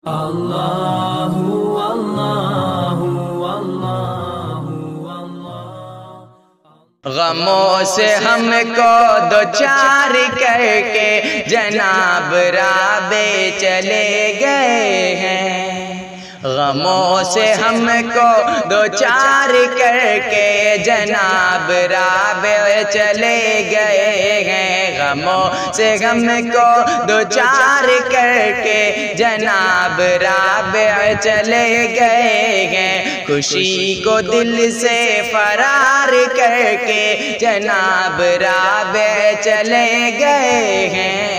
اللہ اللہ اللہ۔ غموں سے ہم کو دوچار کر کے جناب رابع چلے گئے ہیں، غموں سے ہم کو دوچار کر کے جناب رابع چلے گئے ہیں، غموں سے ہم کو دوچار کر کے جناب رابع چلے گئے ہیں، خوشی کو دل سے فرار کر کے جناب رابع چلے گئے ہیں،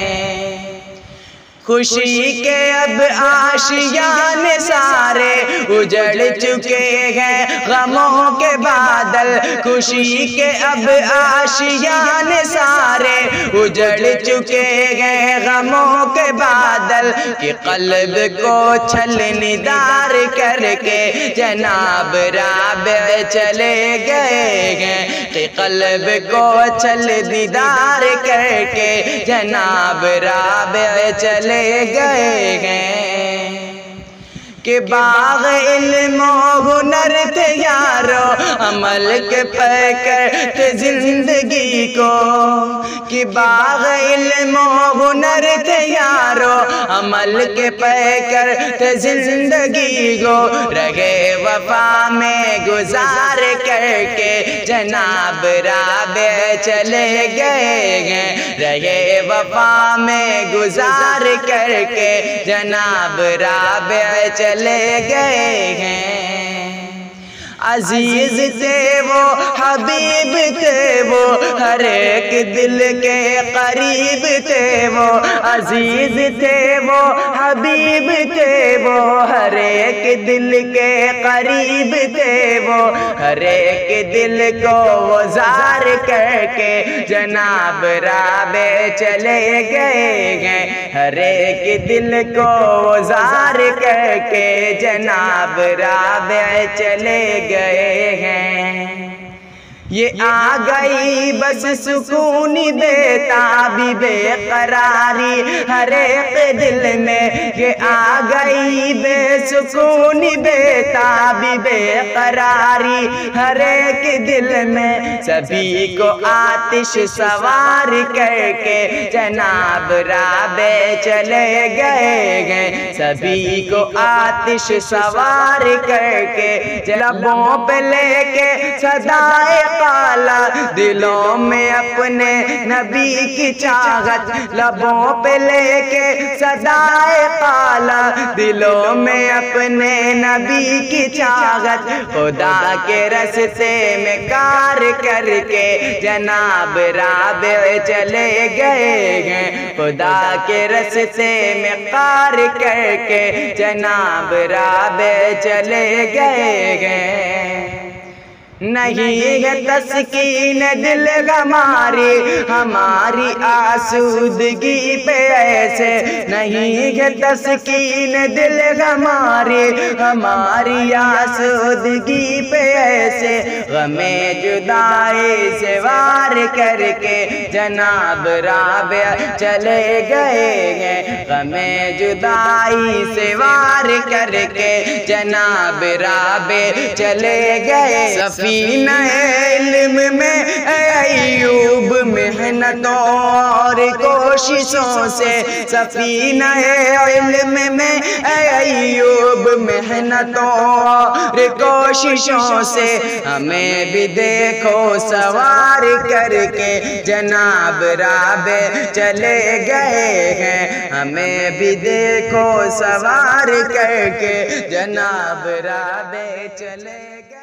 خوشی کے اب آشیان سارے اجڑ چکے ہیں، غموں کے بادل خوشی کے اب آشیان سارے اجڑ چکے ہیں، غموں کے بادل کہ قلب کو چھلنیدار کر کے جناب رابع چلے گئے ہیں، کہ قلب کو چھلنیدار کر کے جناب رابع چلے گئے ہیں، کہ باغ علم و ہنر تھے یارو عمل کے پیکر تھے زندگی کو، کہ باغ علم و ہنر تھے یارو عمل کے پیکر تھے زندگی کو، رہے وفا میں گزار کر کے جناب رابع چلے گئے ہیں، رہے وفا میں گزار کر کے جناب رابع چلے گئے ہیں، عزیز تھے وہ حبیب تھے وہ ہر ایک دل کے قریب تھے وہ، عزیز تھے وہ حبیب تھے وہ ہر ایک دل کے قریب تھے وہ، ہر ایک دل کو وہ زار کر کے جناب رابع چلے گئے ہیں، ہر ایک دل کو وہ زار کر کے جناب رابع چلے گئے ہیں، یہ آ گئی بس سکون بے تابی بے قراری ہر ایک دل میں، یہ آ گئی بے سکون بے تابی بے قراری ہر ایک دل میں، سبھی کو آتش سوار کر کے جناب رابع چلے گئے ہیں، سبھی کو آتش سوار کر کے لبوں پہ لے کے صدائے کالا، دلوں میں اپنے نبی کی چاہت، لبوں پہ لے کے صدائے کالا، دلوں میں اپنے نبی کی چاہت، خدا کے راستے میں کار کر کے جناب رابع چلے گئے ہیں، خدا کے راستے میں کار کر کے جناب رابع چلے گئے ہیں، نہیں ہے تسکین دل ہماری ہماری آسودگی پہ ایسے، نہیں ہے تسکین دل ہماری ہماری آسودگی پہ ایسے، غم جدائی سے وار کر کے جناب رابع چلے گئے ہیں، غم جدائی سے وار کر کے جناب رابع چلے گئے، سفینہ علم میں اے ایوب محنتوں اور کوششوں سے، سفینہ علم میں اے ایوب محنتوں اور کوششوں سے، ہمیں بھی دیکھو سوار کر کے جناب رابع چلے گئے ہیں، ہمیں بھی دیکھو سوار کر کے جناب رابع چلے گئے۔